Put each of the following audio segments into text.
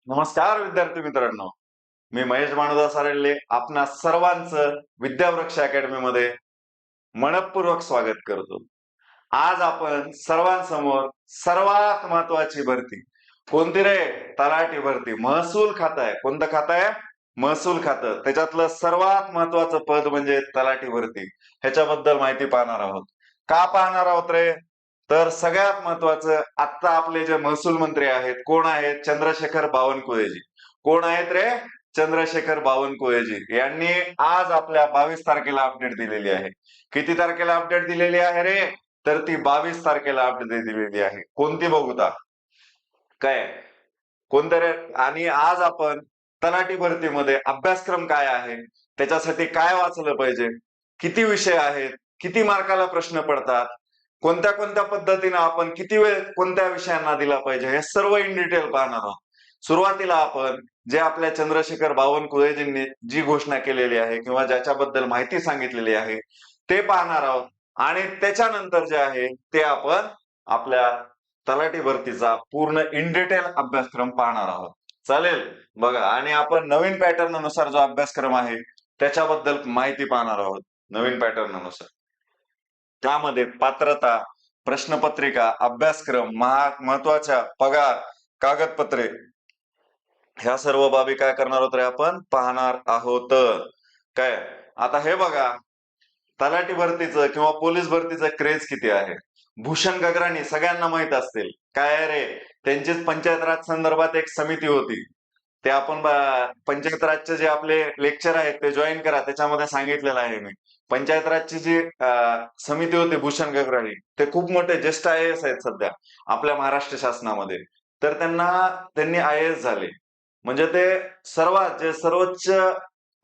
नमस्कार विद्यार्थी मित्रांनो, मी महेश मानुदा सारळले आपणा सर्वांचं विद्यावृक्ष अकॅडमी मध्ये मनपूर्वक स्वागत करतो. आज आपण सर्वांसमोर सर्वात महत्वाची भरती कोणती रे? तलाठी भरती. महसूल खातं आहे. कोणतं खातं आहे? महसूल खातं. त्याच्यातलं सर्वात महत्वाचं पद म्हणजे तलाठी भरती. ह्याच्याबद्दल माहिती पाहणार आहोत. का पाहणार आहोत रे? तर सगळ्यात महत्वाचं, आता आपले जे महसूल मंत्री आहेत, कोण आहेत? चंद्रशेखर बावनकुळेजी. कोण आहेत रे? चंद्रशेखर बावनकुळेजी यांनी आज आपल्या 22 तारखेला अपडेट दिलेली आहे. किती तारखेला अपडेट दिलेली आहे रे? तर ती 22 तारखेला अपडेट दिलेली आहे. कोणती बघूता काय? कोणत्या रे? आणि आज आपण तलाठी भरतीमध्ये अभ्यासक्रम काय आहे, त्याच्यासाठी काय वाचलं पाहिजे, किती विषय आहेत, किती मार्काला प्रश्न पडतात, कोणत्या कोणत्या पद्धतीने आपण किती वेळ कोणत्या विषयांना दिला पाहिजे, हे सर्व इन डिटेल पाहणार आहोत. सुरुवातीला आपण जे आपल्या चंद्रशेखर बावनकुळेजींनी जी घोषणा केलेली आहे किंवा ज्याच्याबद्दल माहिती सांगितलेली आहे ते पाहणार आहोत आणि त्याच्यानंतर जे आहे ते आपण आपल्या तलाठी भरतीचा पूर्ण इन डिटेल अभ्यासक्रम पाहणार आहोत. चालेल बघा. आणि आपण नवीन पॅटर्न नुसार जो अभ्यासक्रम आहे त्याच्याबद्दल माहिती पाहणार आहोत. नवीन पॅटर्न नुसार त्यामध्ये पात्रता, प्रश्नपत्रिका, अभ्यासक्रम, महत्वाच्या पगार, कागदपत्रे ह्या सर्व बाबी काय करणार आहोत रे? आपण पाहणार आहोत. काय आता हे बघा, तलाठी भरतीचं किंवा पोलीस भरतीचं क्रेज किती आहे. भूषण गगराणी सगळ्यांना माहित असतील. काय आहे रे? त्यांचीच पंचायत राज संदर्भात एक समिती होती. ते आपण पंचायत राजचे जे आपले लेक्चर आहेत ते जॉईन करा, त्याच्यामध्ये सांगितलेलं आहे मी. पंचायत राजची जी समिती होती भूषण गगराणी, ते खूप मोठे ज्येष्ठ IAS आहेत सध्या आपल्या महाराष्ट्र शासनामध्ये. तर त्यांनी IAS झाले म्हणजे ते सर्वात जे सर्वोच्च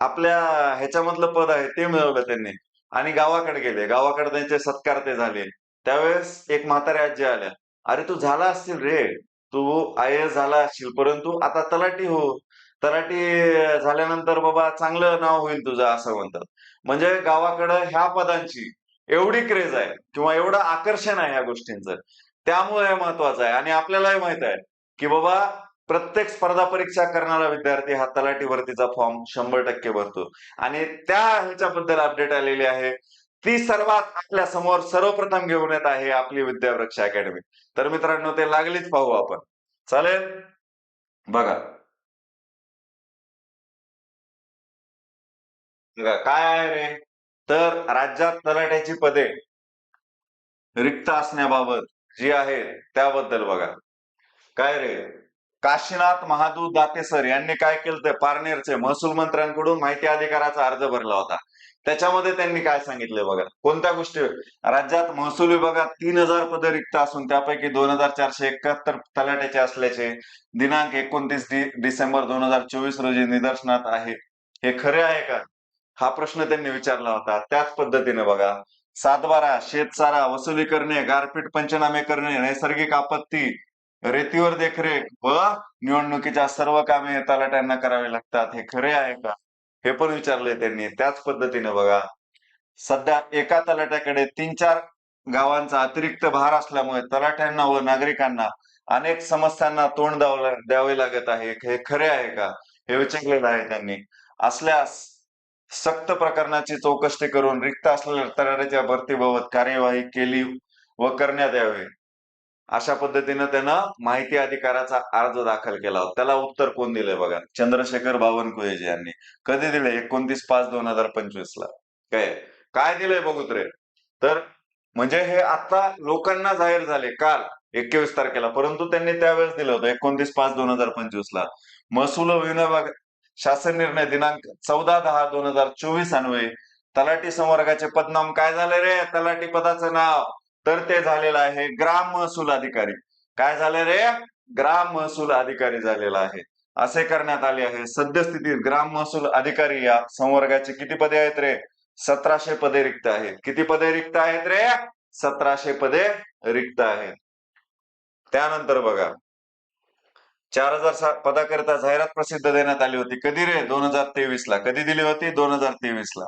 आपल्या ह्याच्यामधलं पद आहे ते मिळवलं त्यांनी. आणि गावाकडे गेले, गावाकडे त्यांचे सत्कार ते झाले. त्यावेळेस एक म्हातारे आजी आल्या, अरे तू झाला असशील रे, तू IAS झाला असशील, परंतु आता तलाठी हो. तलाठी झाल्यानंतर बाबा चांगलं नाव होईल तुझं, असं म्हणतात. म्हणजे गावाकडं ह्या पदांची एवढी क्रेज आहे किंवा एवढं आकर्षण आहे ह्या गोष्टींचं. त्यामुळे हे महत्वाचं आहे. आणि आपल्यालाही माहित आहे की बाबा प्रत्येक स्पर्धा परीक्षा करणारा विद्यार्थी हा तलाठी भरतीचा फॉर्म 100% भरतो. आणि त्या ह्याच्याबद्दल अपडेट आलेली आहे ती सर्वात आपल्या समोर सर्वप्रथम घेऊन येत आहे आपली विद्यावृक्ष अकॅडमी. तर मित्रांनो ते लागलीच पाहू आपण. चालेल बघा. काय आहे रे? तर राज्यात तलाठ्याची पदे रिक्त असण्याबाबत जी आहे त्याबद्दल बघा. काय रे? काशीनाथ महादू दातेसर यांनी काय केलं, ते पारनेरचे महसूल मंत्र्यांकडून माहिती अधिकाराचा अर्ज भरला होता. त्याच्यामध्ये त्यांनी काय सांगितलंय बघा, कोणत्या गोष्टी. राज्यात महसूल विभागात 3000 पदे रिक्त असून त्यापैकी 2471 तलाट्याचे असल्याचे दिनांक 29 डिसेंबर 2024 रोजी निदर्शनात आहे. हे खरे आहे का? हा प्रश्न त्यांनी विचारला होता. त्याच पद्धतीने बघा, सातबारा, शेतसारा वसुली करणे, गारपीट पंचनामे करणे, नैसर्गिक आपत्ती, रेतीवर देखरेख व निवडणुकीच्या सर्व कामे तलाट्यांना करावी लागतात. हे खरे आहे का? हे पण विचारले त्यांनी. त्याच पद्धतीने बघा, सध्या एका तलाट्याकडे 3-4 गावांचा अतिरिक्त भार असल्यामुळे तलाट्यांना व नागरिकांना अनेक समस्यांना तोंड द्यावे लागत आहे. हे खरे आहे का? हे विचारलेलं आहे त्यांनी. असल्यास सक्त प्रकरणाची चौकशी करून रिक्त असलेल्या तलाट्याच्या भरतीबाबत कार्यवाही केली व करण्यात यावे, अशा पद्धतीने त्यानं माहिती अधिकाराचा अर्ज दाखल केला होता. त्याला उत्तर कोण दिलंय बघा? चंद्रशेखर बावनकुळेजी यांनी. कधी दिले? 29/5/2025 ला. काय काय दिलंय बघूत रे. तर म्हणजे हे आता लोकांना जाहीर झाले काल 21 तारखेला, परंतु त्यांनी त्यावेळेस दिलं होतं 29/5/2025 ला. महसूल विभाग शासन निर्णय दिनांक 14/10/2024 अन्वये तलाठी संवर्गाचे पदनाम काय झाले रे? तलाठी पदाचं नाव तर ते झालेलं आहे ग्राम महसूल अधिकारी. काय झाले रे? ग्राम महसूल अधिकारी झालेला आहे. असे करण्यात आले आहे. सद्यस्थितीत ग्राम महसूल अधिकारी या संवर्गाचे किती पदे आहेत रे? 1700 पदे रिक्त आहेत. किती पदे रिक्त आहेत रे? 1700 पदे रिक्त आहेत. त्यानंतर बघा, 4000 पदाकरिता जाहिरात प्रसिद्ध देण्यात आली होती. कधी रे? 2023 ला. कधी दिली होती? 2023 ला.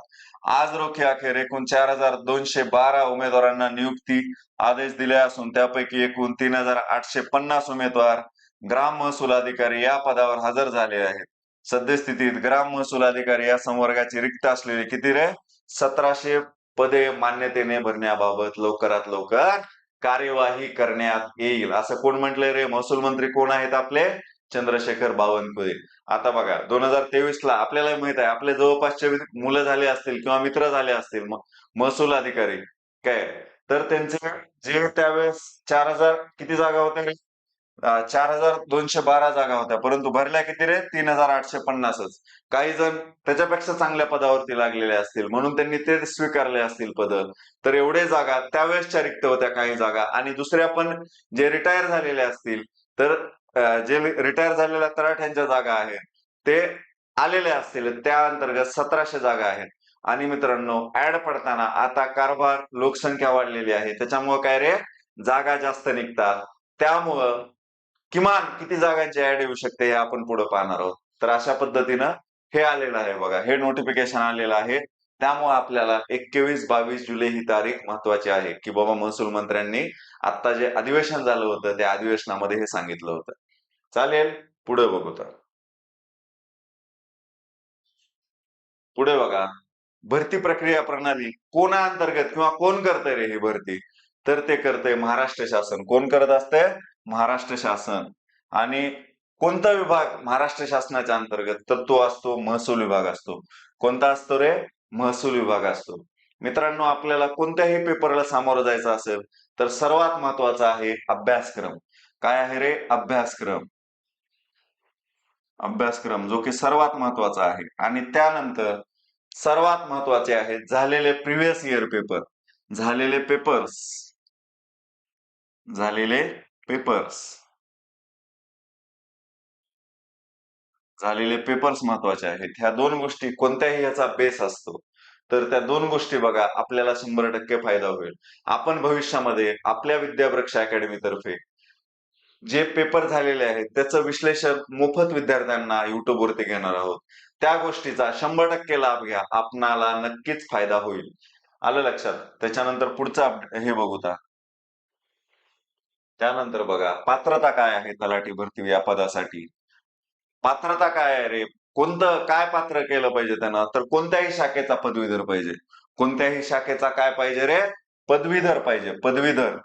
आज रोखे अखेर एकूण 4212 उमेदवारांना नियुक्ती आदेश दिले असून त्यापैकी एकूण 3850 उमेदवार ग्राम महसूल अधिकारी या पदावर हजर झाले आहेत. सद्यस्थितीत ग्राम महसूल अधिकारी या संवर्गाची रिक्त असलेली किती रे 1700 पदे मान्यतेने भरण्याबाबत लवकरात लवकर कार्यवाही करण्यात येईल असं कोण म्हटलंय रे? महसूल मंत्री कोण आहेत आपले? चंद्रशेखर बावनकुळे. आता बघा 2023 ला आपल्याला माहित आहे आपले जवळपासचे मुलं झाले असतील किंवा मित्र झाले असतील महसूल अधिकारी काय, तर त्यांचे जे त्यावेळेस 4000 किती जागा होत्या रे? 4212 जागा होत्या, परंतु भरल्या किती रे? 3850च. काही जण त्याच्यापेक्षा चांगल्या पदावरती लागलेले असतील म्हणून त्यांनी ते स्वीकारले असतील पद. तर एवढे जागा त्यावेळेसच्या रिक्त होत्या काही जागा, आणि दुसऱ्या पण जे रिटायर झालेले असतील तर जे रिटायर झालेल्या तलाठ्यांच्या जागा आहेत ते आलेले असतील, त्या अंतर्गत 1700 जागा आहेत. आणि मित्रांनो ऍड पडताना आता कारभार लोकसंख्या वाढलेली आहे त्याच्यामुळे काय रे जागा जास्त निघतात, त्यामुळं किमान किती जागांची ऍड येऊ शकते हे आपण पुढे पाहणार आहोत. तर अशा पद्धतीनं हे आलेलं आहे बघा, हे नोटिफिकेशन आलेलं आहे. त्यामुळे आपल्याला 21-22 जुलै ही तारीख महत्वाची आहे की बाबा महसूल मंत्र्यांनी आता जे अधिवेशन झालं होतं त्या अधिवेशनामध्ये हे सांगितलं होतं. चालेल, पुढे बघू. तर पुढे बघा, भरती प्रक्रिया प्रणाली कोणा अंतर्गत किंवा कोण करतंय रे ही भरती? तर ते करतंय महाराष्ट्र शासन. कोण करत असतंय? महाराष्ट्र शासन. आणि कोणता विभाग महाराष्ट्र शासनाच्या अंतर्गत? तर तो असतो महसूल विभाग असतो. कोणता असतो रे? महसूल विभाग असतो. मित्रांनो आपल्याला कोणत्याही पेपरला सामोरं जायचं असेल तर सर्वात महत्वाचा आहे अभ्यासक्रम. काय आहे रे? अभ्यासक्रम. अभ्यासक्रम जो की सर्वात महत्वाचा आहे. आणि त्यानंतर सर्वात महत्वाचे आहेत झालेले प्रिव्हियस इयर पेपर. झालेले पेपर्स. झालेले पेपर्स. झालेले पेपर्स महत्वाचे आहेत. ह्या दोन गोष्टी कोणत्याही याचा बेस असतो. तर त्या दोन गोष्टी बघा आपल्याला 100% फायदा होईल. आपण भविष्यामध्ये आपल्या विद्यावृक्ष अकॅडमी तर्फे जे पेपर झालेले आहेत त्याचं विश्लेषण मोफत विद्यार्थ्यांना युट्यूब वरती घेणार आहोत. त्या गोष्टीचा 100% लाभ घ्या, आपणाला नक्कीच फायदा होईल. आलं लक्षात? त्याच्यानंतर पुढचा हे बघू. त्यानंतर बघा पात्रता काय आहे तलाठी भरती या पदासाठी? पात्रता काय आहे रे? कोणतं काय पात्र केलं पाहिजे त्यानं? तर कोणत्याही शाखेचा पदवीधर पाहिजे. कोणत्याही शाखेचा काय पाहिजे रे? पदवीधर पाहिजे. पदवीधर.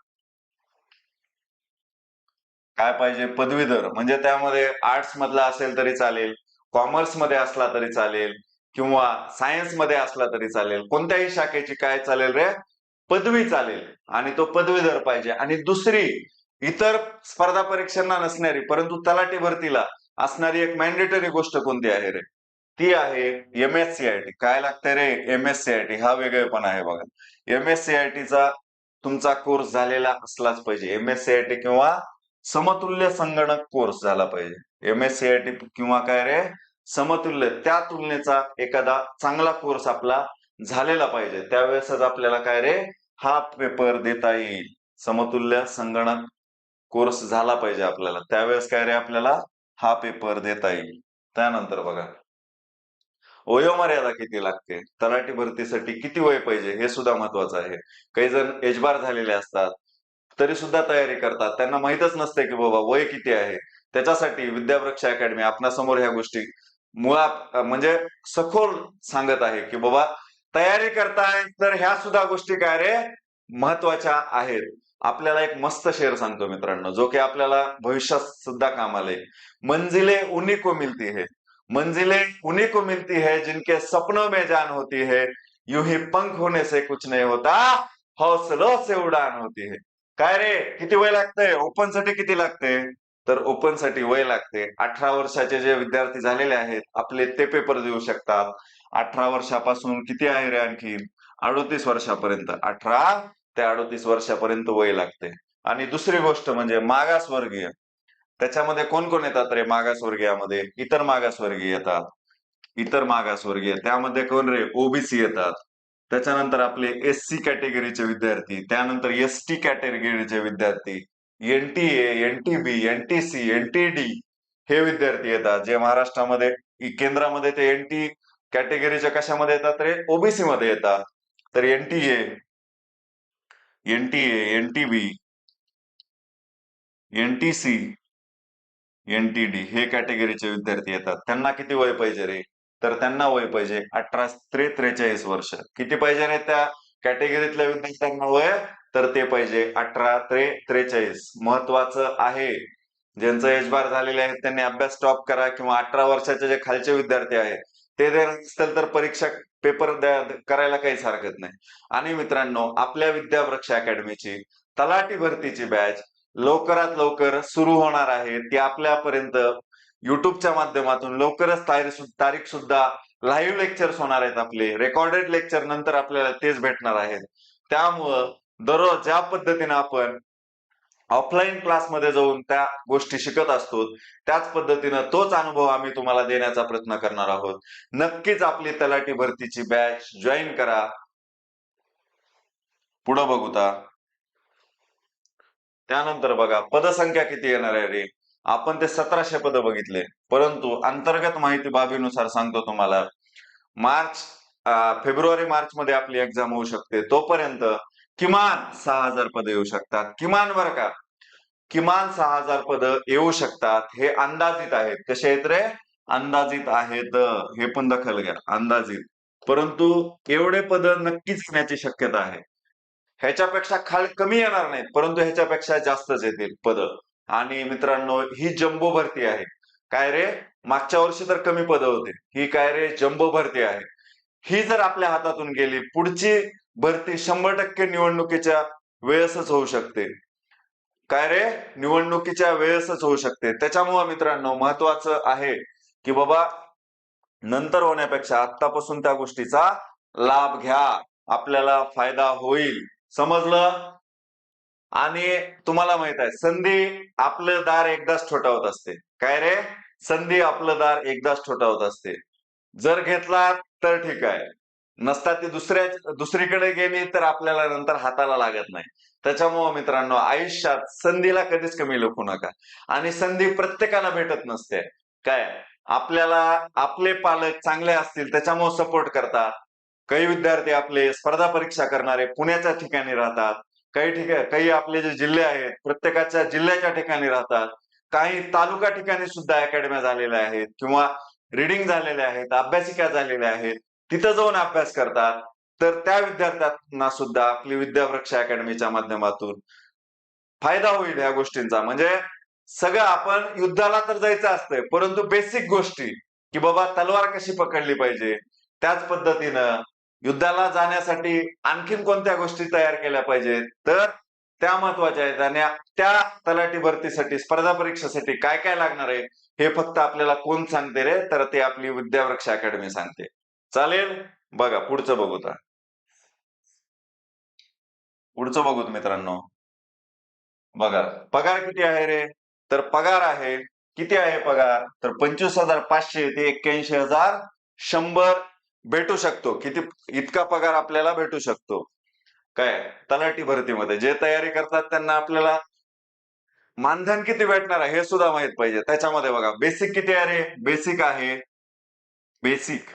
काय पाहिजे? पदवीधर. म्हणजे त्यामध्ये आर्ट्स मधला असेल तरी चालेल, कॉमर्स मध्ये असला तरी चालेल, किंवा सायन्स मध्ये असला तरी चालेल. कोणत्याही शाखेची काय चालेल रे? पदवी चालेल. आणि तो पदवीधर पाहिजे. आणि दुसरी इतर स्पर्धा परीक्षांना नसणारी परंतु तलाठी भरतीला असणारी एक मॅन्डेटरी गोष्ट कोणती आहे रे? ती आहे MSCIT. काय लागतंय रे? MSCIT. हा वेगळेपण आहे बघा. MSCITचा तुमचा कोर्स झालेला असलाच पाहिजे. MSCIT किंवा समतुल्य संगणक कोर्स झाला पाहिजे. MSCIT किंवा काय रे? समतुल्य त्या तुलनेचा एखादा चांगला कोर्स आपला झालेला पाहिजे. त्यावेळेसच आपल्याला काय रे हा पेपर देता येईल. समतुल्य संगणक कोर्स झाला पाहिजे आपल्याला, त्यावेळेस काय रे आपल्याला हा पेपर देता येईल. त्यानंतर बघा वयोमर्यादा किती लागते? तलाठी भरतीसाठी किती वय पाहिजे हे सुद्धा महत्वाचं आहे. काही जण एजबार झालेले असतात तरी सुद्धा तयारी करतात, त्यांना माहितच नसते की बाबा वय किती आहे. त्याच्यासाठी विद्यावृक्ष अकॅडमी आपणासमोर ह्या गोष्टी मुळात म्हणजे सखोल सांगत आहे की बाबा तयारी करताय तर ह्या सुद्धा गोष्टी काय रे महत्वाच्या आहेत. आपल्याला एक मस्त शेर सांगतो मित्रांनो जो की आपल्याला भविष्यात सुद्धा कामाला येईल. मंजिले उन्हीं को मिलती है, मंजिले उन्हीं को मिलती है जिनके सपनों में जान होती है, यूं ही पंख होने से कुछ नहीं होता, हौसलों से उडान होती है. काय रे किती वय लागतंय? ओपन साठी किती लागते? तर ओपन साठी वय लागते 18 वर्षाचे जे विद्यार्थी झालेले आहेत आपले ते पेपर देऊ शकतात. 18 वर्षापासून किती आहे रे आणखी 38 वर्षापर्यंत, 18 ते 38 वर्षापर्यंत वय लागते. आणि दुसरी गोष्ट म्हणजे मागासवर्गीय. त्याच्यामध्ये कोण कोण येतात रे मागासवर्गीयामध्ये? इतर मागासवर्गीय येतात. इतर मागासवर्गीय त्यामध्ये कोण रे? ओबीसी येतात. त्याच्यानंतर आपले SC कॅटेगरीचे विद्यार्थी, त्यानंतर ST कॅटेगरीचे विद्यार्थी, NTA, NTB, NTC, NTD हे विद्यार्थी येतात. जे महाराष्ट्रामध्ये केंद्रामध्ये ते NT कॅटेगरीच्या कशामध्ये येतात रे? ओबीसी मध्ये येतात. तर NTA, NTB, NTC NTD हे कॅटेगरीचे विद्यार्थी येतात. त्यांना किती वय पाहिजे रे? तर त्यांना वय पाहिजे 18 ते 43 वर्ष. किती पाहिजे रे त्या कॅटेगरीतल्या विद्यार्थ्यांना वय? तर ते पाहिजे 18 ते 43. महत्वाचं आहे. ज्यांचं एज बार झालेले आहेत त्यांनी अभ्यास स्टॉप करा, किंवा 18 वर्षाचे जे खालचे विद्यार्थी आहेत ते देणार असतील तर परीक्षा पेपर करायला काहीच हरकत नाही. आणि मित्रांनो, आपल्या विद्यावृक्ष अकॅडमीची तलाठी भरतीची बॅच लवकरात लवकर सुरू होणार आहे. ती आपल्यापर्यंत युट्यूबच्या माध्यमातून लवकरच तारीख सुद्धा लाईव्ह लेक्चर्स होणार आहेत. आपले रेकॉर्डेड लेक्चर नंतर आपल्याला तेच भेटणार आहेत. त्यामुळं दररोज ज्या पद्धतीने आपण ऑफलाईन क्लासमध्ये जाऊन त्या गोष्टी शिकत असतो, त्याच पद्धतीनं तोच अनुभव आम्ही तुम्हाला देण्याचा प्रयत्न करणार आहोत. नक्कीच आपली तलाठी भरतीची बॅच जॉईन करा. पुढे बघूता. त्यानंतर बघा, पदसंख्या किती येणार आहे रे? आपण ते 1700 पद बघितले, परंतु अंतर्गत माहिती बाबीनुसार सांगतो तुम्हाला. फेब्रुवारी मार्च मध्ये आपली एक्झाम होऊ शकते. तोपर्यंत किमान 6000 पद येऊ शकतात. किमान बरं का, किमान 6000 पद येऊ शकतात. हे अंदाजित आहेत. कसे आहेत रे? अंदाजित आहेत. हे पण दखल घ्या, अंदाजित. परंतु एवढे पद नक्कीच येण्याची शक्यता आहे. ह्याच्यापेक्षा कमी येणार नाहीत, परंतु ह्याच्यापेक्षा जास्तच येतील पद. आणि मित्रांनो, ही जम्बो भरती आहे. काय रे? मागच्या वर्षी तर कमी पद होते. ही काय रे? जम्बो भरती आहे. ही जर आपल्या हातातून गेली, पुढची भरती 100% निवडणुकीच्या वेळेसच होऊ शकते. काय रे? निवडणुकीच्या वेळेसच होऊ शकते. त्याच्यामुळे मित्रांनो, महत्वाचं आहे की बाबा, नंतर होण्यापेक्षा आतापासून त्या गोष्टीचा लाभ घ्या. आपल्याला फायदा होईल. समजलं? आणि तुम्हाला माहित आहे, संधी आपलं दार एकदाच ठोठावत असते. काय रे? संधी आपलं दार एकदाच ठोठावत असते. जर घेतला तर ठीक आहे, नसता ती दुसरीकडे गेली तर आपल्याला नंतर हाताला लागत नाही. त्याच्यामुळे मित्रांनो, आयुष्यात संधीला कधीच कमी लेखू नका. आणि संधी प्रत्येकाला भेटत नसते. काय, आपल्याला आपले पालक चांगले असतील त्याच्यामुळे सपोर्ट करतात. काही विद्यार्थी आपले स्पर्धा परीक्षा करणारे पुण्याच्या ठिकाणी राहतात. काही आपले जे जिल्हे आहेत प्रत्येकाच्या जिल्ह्याच्या ठिकाणी राहतात. काही तालुका ठिकाणी सुद्धा अकॅडम्या झालेल्या आहेत, किंवा रिडिंग झालेल्या आहेत, अभ्यासिका झालेल्या आहेत. तिथं जाऊन अभ्यास करतात. तर त्या विद्यार्थ्यांना सुद्धा आपली विद्यावृक्ष अकॅडमीच्या माध्यमातून फायदा होईल ह्या गोष्टींचा. म्हणजे सगळं आपण युद्धाला तर जायचं असतंय, परंतु बेसिक गोष्टी की बाबा तलवार कशी पकडली पाहिजे, त्याच पद्धतीनं युद्धाला जाण्यासाठी आणखीन कोणत्या गोष्टी तयार केल्या पाहिजेत, तर त्या महत्वाच्या आहेत. आणि त्या तलाठी भरतीसाठी, स्पर्धा परीक्षेसाठी काय काय लागणार आहे हे फक्त आपल्याला कोण सांगते रे? तर ते आपली विद्यावृक्ष अकॅडमी सांगते. चालेल? बघा पुढचं बघूत. पुढचं बघूत मित्रांनो. बघा, पगार किती आहे रे? तर पगार आहे, किती आहे पगार? तर 25,500 ते 81,100 भेटू शकतो. किती इतका पगार आपल्याला भेटू शकतो. काय, तलाठी भरतीमध्ये जे तयारी करतात त्यांना आपल्याला मानधन किती भेटणार आहे हे सुद्धा माहित पाहिजे. त्याच्यामध्ये बघा, बेसिक किती आहे रे? बेसिक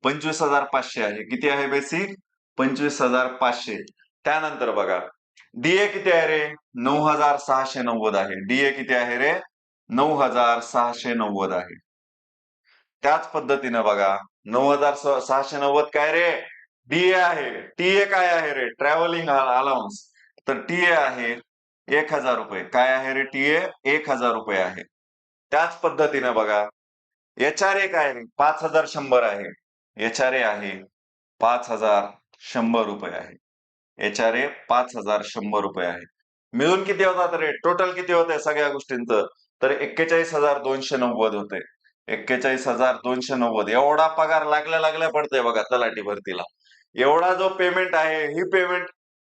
25,500 आहे. किती आहे बेसिक? 25,500. त्यानंतर बघा, डीए किती आहे रे? 9,690 आहे. डीए किती आहे रे? 9,690 आहे. त्याच पद्धतीने बघा, 9,690 काय रे? डीए आहे. टीए काय आहे रे? Travelling allowance. तर टीए आहे 1,000 रुपये. काय आहे रे? टीए 1,000 रुपये आहे. त्याच पद्धतीने बघा, एचआरए काय रे? 5,100 आहे. एचआरए आहे 5,100 रुपये आहे. एचआरए 5,100 रुपये आहे. मिळून किती होतात रे? टोटल किती होतंय सगळ्या गोष्टींचं? तर 41,290 होते. 41,290 एवढा पगार लागल्या पडतोय बघा तलाठी भरतीला. एवढा जो पेमेंट आहे, ही पेमेंट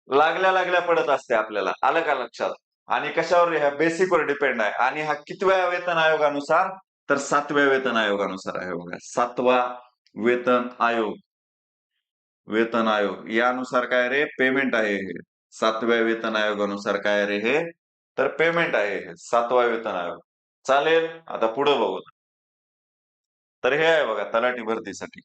लागल्या पडत असते आपल्याला. आलं का लक्षात? आणि कशावर? ह्या बेसिकवर डिपेंड आहे. आणि हा कितव्या वेतन आयोगानुसार? तर 7व्या वेतन आयोगानुसार आहे बघा. 7वा वेतन आयोग यानुसार काय रे? पेमेंट आहे हे. 7व्या वेतन आयोगानुसार काय रे हे? तर पेमेंट आहे हे 7वा वेतन आयोग. चालेल? आता पुढे बघू. तर हे आहे बघा तलाठी भरतीसाठी.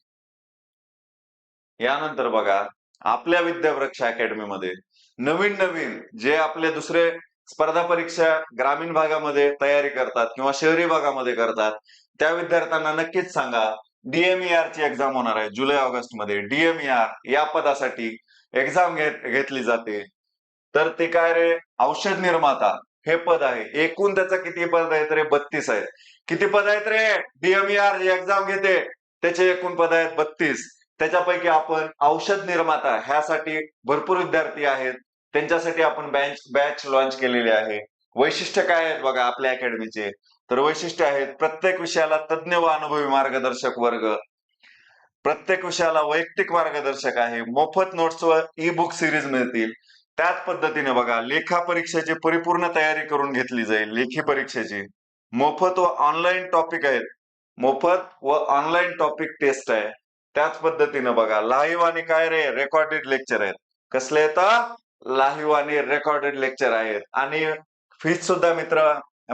यानंतर बघा, आपल्या विद्यावृक्ष अकॅडमीमध्ये नवीन जे आपले दुसरे स्पर्धा परीक्षा ग्रामीण भागामध्ये तयारी करतात किंवा शहरी भागामध्ये करतात त्या विद्यार्थ्यांना नक्कीच सांगा DMER ची एक्झाम होणार आहे जुलै ऑगस्ट मध्ये. DMER या पदासाठी एक्झाम घेतली जाते. तर ते काय रे, औषध निर्माता हे पद आहे. एकूण त्याचं किती पद आहेत रे? 32 आहेत. किती पद आहेत रे? DMER एक्झाम घेते त्याचे एकूण पद आहेत 32. त्याच्यापैकी आपण औषध निर्माता ह्यासाठी भरपूर विद्यार्थी आहेत, त्यांच्यासाठी आपण बॅच लॉन्च केलेली आहे. वैशिष्ट्य काय आहेत बघा आपल्या अकॅडमीचे? तर वैशिष्ट्य आहेत प्रत्येक विषयाला तज्ञ व अनुभवी मार्गदर्शक वर्ग, प्रत्येक विषयाला वैयक्तिक मार्गदर्शक आहे, मोफत नोट्स व ई बुक सिरीज मिळतील. त्याच पद्धतीने बघा लेखा परीक्षेची परिपूर्ण तयारी करून घेतली जाईल. लेखी परीक्षेची मोफत व ऑनलाईन टॉपिक आहेत, मोफत व ऑनलाईन टॉपिक टेस्ट आहे. त्याच पद्धतीने बघा लाईव्ह आणि काय रे रेकॉर्डेड लेक्चर आहेत. कसले येतात? लाईव्ह आणि रेकॉर्डेड लेक्चर आहेत. आणि फीस सुद्धा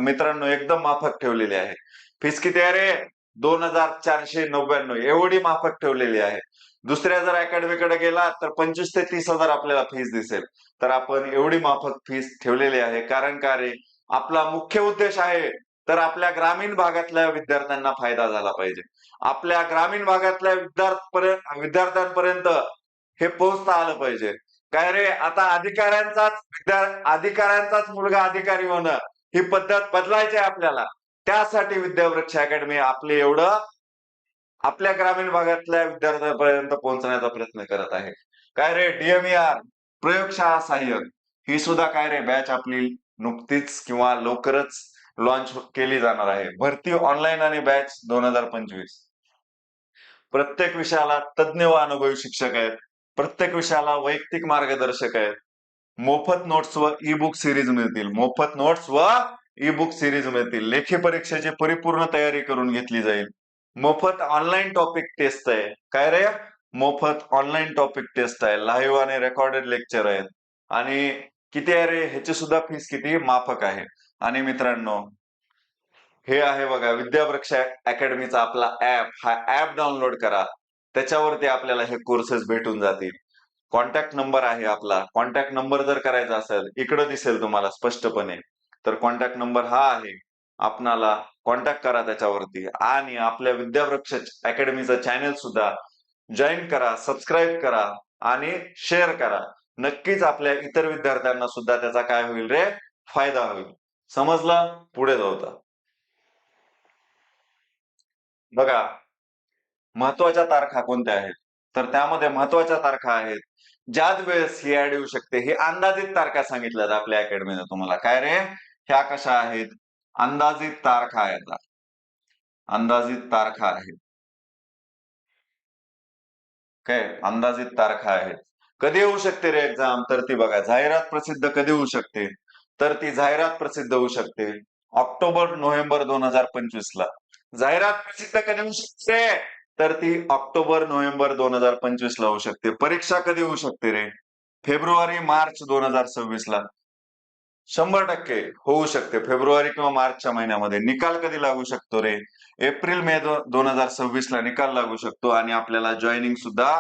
मित्रांनो एकदम माफक ठेवलेली आहे. फीस किती आहे रे? 2499 एवढी माफक ठेवलेली आहे. दुसऱ्या जर अकॅडमीकडे गेला तर 25 ते 30,000 आपल्याला फीस दिसेल. तर आपण एवढी माफक फीस ठेवलेली आहे. कारण का रे, आपला मुख्य उद्देश आहे तर आपल्या ग्रामीण भागातल्या विद्यार्थ्यांना फायदा झाला पाहिजे. आपल्या ग्रामीण भागातल्या विद्यार्थ्यांपर्यंत हे पोहोचता आलं पाहिजे. काय रे, आता अधिकाऱ्यांचाच मुलगा अधिकारी होणं ही पद्धत बदलायची आहे आपल्याला. त्यासाठी विद्यावृक्ष अकॅडमी आपले एवढं आपल्या ग्रामीण भागातल्या विद्यार्थ्यांपर्यंत पोहोचण्याचा प्रयत्न करत आहे. काय रे, DMER प्रयोगशाळा सहाय्यक ही सुद्धा काय रे बॅच आपली नुकतीच किंवा लवकरच लॉन्च केली जाणार आहे. भरती ऑनलाईन आणि बॅच 2025. प्रत्येक विषयाला तज्ञ व अनुभवी शिक्षक आहेत, प्रत्येक विषयाला वैयक्तिक मार्गदर्शक आहेत, मोफत नोट्स व ई बुक सिरीज मिळतील, मोफत नोट्स व ई बुक सिरीज मिळतील. लेखी परीक्षेची परिपूर्ण तयारी करून घेतली जाईल. मोफत ऑनलाईन टॉपिक टेस्ट आहे. काय रे? मोफत ऑनलाईन टॉपिक टेस्ट आहे. लाईव्ह आणि रेकॉर्डेड लेक्चर आहेत. आणि किती आहे रे? ह्याची सुद्धा फीस किती माफक आहे. आणि मित्रांनो हे आहे बघा विद्यावृक्ष अकॅडमीचा आपला ऍप. हा ऍप डाउनलोड करा, त्याच्यावरती आपल्याला हे कोर्सेस भेटून जातील. कॉन्टॅक्ट नंबर आहे आपला. कॉन्टॅक्ट नंबर जर करायचा असेल इकडे दिसेल तुम्हाला स्पष्टपणे. तर कॉन्टॅक्ट नंबर हा आहे, आपणाला कॉन्टॅक्ट करा त्याच्यावरती. आणि आपल्या विद्यावृक्ष अकॅडमीचं चॅनल सुद्धा जॉईन करा, सबस्क्राईब करा आणि शेअर करा. नक्कीच आपल्या इतर विद्यार्थ्यांना सुद्धा त्याचा काय होईल रे? फायदा होईल. समजलं? पुढे जाऊ. बघा महत्वाच्या तारखा कोणत्या आहेत? तर त्यामध्ये महत्वाच्या तारखा आहेत ज्या वेळेस ही ऍड येऊ शकते. हे अंदाजित तारखा सांगितल्यात आपल्या अकॅडमीने तुम्हाला. काय रे, ह्या कशा आहेत? अंदाजित तारखा आहेत. अंदाजित तारखा आहेत. काय अंदाजित तारखा आहेत. कधी होऊ शकते रे एक्झाम? तर ती बघा जाहिरात प्रसिद्ध कधी होऊ शकते? तर ती जाहिरात प्रसिद्ध होऊ शकते ऑक्टोबर-नोव्हेंबर 2025 ला. जाहिरात प्रसिद्ध कधी होऊ शकते? तर ती ऑक्टोबर-नोव्हेंबर 2025 ला होऊ शकते. परीक्षा कधी होऊ शकते रे? फेब्रुवारी-मार्च 2026 ला. 100% होऊ शकते. फेब्रुवारी किंवा मार्चच्या महिन्यामध्ये. निकाल कधी लागू शकतो रे? एप्रिल-मे 2026 ला निकाल लागू शकतो आणि आपल्याला जॉईनिंग सुद्धा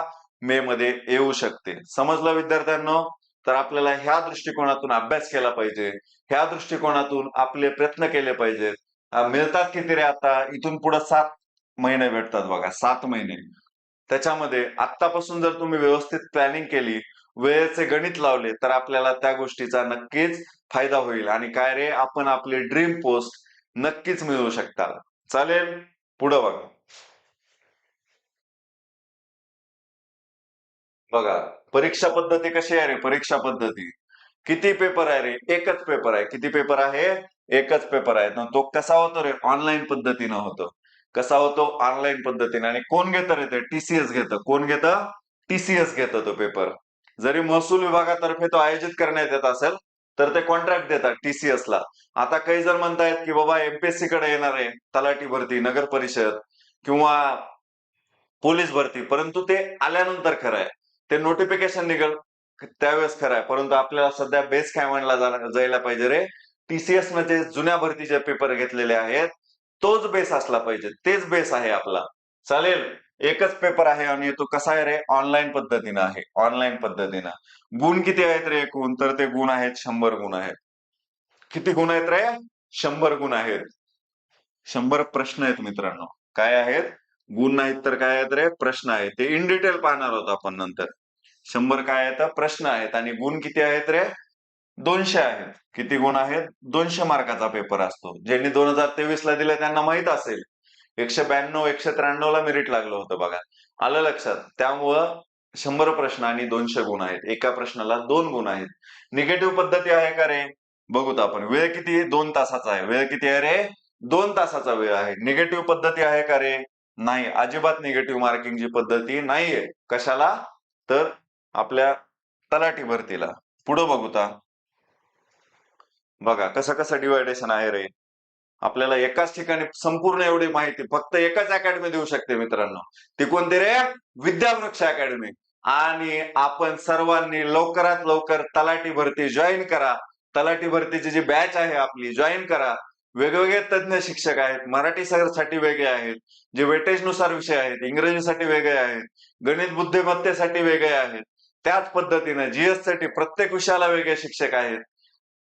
मे मध्ये येऊ शकते. समजलं विद्यार्थ्यांनो? तर आपल्याला ह्या दृष्टिकोनातून अभ्यास केला पाहिजे. ह्या दृष्टिकोनातून आपले प्रयत्न केले पाहिजेत. मिळतात किती रे आता? इथून पुढे 7 महिने भेटतात बघा, 7 महिने. त्याच्यामध्ये आत्तापासून जर तुम्ही व्यवस्थित प्लॅनिंग केली, वेळेचे गणित लावले तर आपल्याला त्या गोष्टीचा नक्कीच फायदा होईल. आणि काय रे, आपण आपली ड्रीम पोस्ट नक्कीच मिळवू शकता. चालेल? पुढे बघा. बघा परीक्षा पद्धती कशी आहे रे? परीक्षा पद्धती किती पेपर आहे रे? एकच पेपर आहे. किती पेपर आहे? एकच पेपर आहे. तो कसा होतो रे? ऑनलाईन पद्धतीनं होतो. कसा होतो? ऑनलाईन पद्धतीने. आणि कोण घेतं रे ते? TCS घेतं. कोण घेतं? TCS घेतं तो पेपर. जरी महसूल विभागातर्फे तो आयोजित करण्यात येत असेल तर ते कॉन्ट्रॅक्ट देतात TCS ला. आता काही जण म्हणतायत की बाबा MPSC कडे येणार आहे तलाठी भरती, नगर परिषद किंवा पोलीस भरती, परंतु ते आल्यानंतर खरं आहे. ते नोटिफिकेशन निघेल त्यावेळेस खरं आहे. परंतु आपल्याला सध्या बेस काय म्हणला जायला पाहिजे रे? TCS ने जे जुन्या भरतीचे पेपर घेतलेले आहेत तोच बेस असला पाहिजे. तेच बेस आहे आपला. चालेल? एकच पेपर आहे आणि तो कसा आहे रे? ऑनलाईन पद्धतीनं आहे. ऑनलाईन पद्धतीनं. गुण किती आहेत रे एकूण? तर ते गुण आहेत 100 गुण आहेत. किती गुण आहेत रे? 100 गुण आहेत. 100 प्रश्न आहेत मित्रांनो. काय आहेत? गुण नाहीत तर काय आहेत रे? प्रश्न आहेत. ते इन डिटेल पाहणार आहोत आपण नंतर. 100 काय आहेत? प्रश्न आहेत. आणि गुण किती आहेत रे? 200 आहेत. किती गुण आहेत? 200 मार्काचा पेपर असतो. ज्यांनी 2023 ला दिलं त्यांना माहित असेल. 192, 193 ला मेरिट लागलं होतं बघा. आलं लक्षात? त्यामुळं 100 प्रश्न आणि 200 गुण आहेत. एका प्रश्नाला 2 गुण आहेत. निगेटिव्ह पद्धती आहे का रे? बघूत आपण. वेळ किती? 2 तासाचा आहे. वेळ किती आहे रे? 2 तासाचा वेळ आहे. निगेटिव्ह पद्धती आहे का रे? नाही. अजिबात निगेटिव्ह मार्किंगची पद्धती नाहीये. कशाला? तर आपल्या तलाठी भरतीला. पुढं बघूता. बघा कसं कसं डिवायडेशन आहे रे. आपल्याला एकाच ठिकाणी संपूर्ण एवढी माहिती फक्त एकच अकॅडमी देऊ शकते मित्रांनो. ती कोणती रे? विद्यावृक्ष अकॅडमी. आणि आपण सर्वांनी लवकरात लवकर तलाठी भरती जॉईन करा. तलाठी भरतीची जी बॅच आहे आपली जॉईन करा. वेगवेगळे तज्ञ शिक्षक आहेत. मराठी साठी वेगळे आहेत. जे वेटेजनुसार विषय आहेत. इंग्रजीसाठी वेगळे आहेत. गणित बुद्धिमत्तेसाठी वेगळे आहेत. त्याच पद्धतीने जीएस साठी प्रत्येक विषयाला वेगळे शिक्षक आहेत.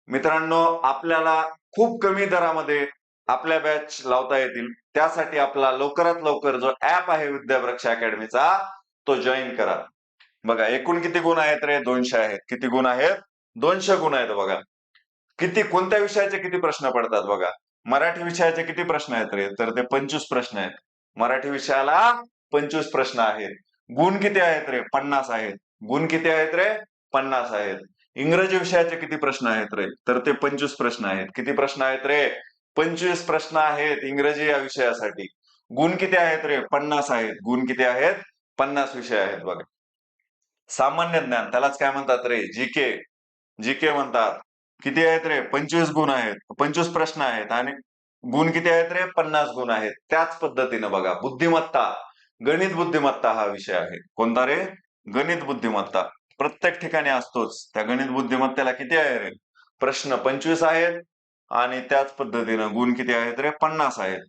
मित्रांनो, आपल्याला खूप कमी दरामध्ये आपल्या बॅच लावता येतील. त्यासाठी आपला लवकरात लवकर जो ऍप आहे विद्यावृक्ष अकॅडमीचा तो जॉईन करा. बघा एकूण किती गुण आहेत रे? 200 आहेत. किती गुण आहेत? 200 गुण आहेत बघा. किती कोणत्या विषयाचे किती प्रश्न पडतात बघा. मराठी विषयाचे किती प्रश्न आहेत रे? तर ते 25 प्रश्न आहेत. मराठी विषयाला 25 प्रश्न आहेत. गुण किती आहेत रे? 50 आहेत. गुण किती आहेत रे? 50 आहेत. इंग्रजी विषयाचे किती प्रश्न आहेत रे? तर ते 25 प्रश्न आहेत. किती प्रश्न आहेत रे? 25 प्रश्न आहेत इंग्रजी या विषयासाठी. गुण किती आहेत रे? 50 आहेत. गुण किती आहेत? 50 विषय आहेत बघा. सामान्य ज्ञान त्यालाच काय म्हणतात रे? जीके. जीके म्हणतात. किती आहेत रे? 25 गुण आहेत. 25 प्रश्न आहेत. आणि गुण किती आहेत रे? 50 गुण आहेत. त्याच पद्धतीने बघा बुद्धिमत्ता, गणित बुद्धिमत्ता हा विषय आहे. कोणता रे? गणित बुद्धिमत्ता. प्रत्येक ठिकाणी असतोच. त्या गणित बुद्धिमत्तेला किती आहे रे? प्रश्न 25 आहेत. आणि त्याच पद्धतीनं गुण किती आहेत रे? 50 आहेत.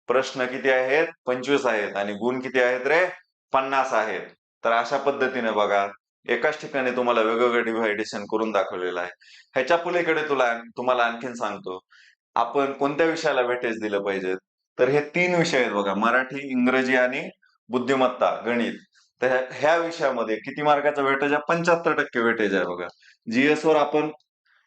प्रश्न किती आहेत? 25 आहेत. आणि गुण किती आहेत रे? 50 आहेत. तर अशा पद्धतीने बघा एकाच ठिकाणी तुम्हाला वेगवेगळं डिव्हायडेशन करून दाखवलेलं आहे. ह्याच्या पलीकडे तुम्हाला आणखीन सांगतो. आपण कोणत्या विषयाला वेटेज दिलं पाहिजे? तर हे 3 विषय आहेत बघा. मराठी, इंग्रजी आणि बुद्धिमत्ता, गणित. तर ह्या विषयामध्ये किती मार्काचं वेटेज आहे? 75% वेटेज आहे बघा. जीएस वर आपण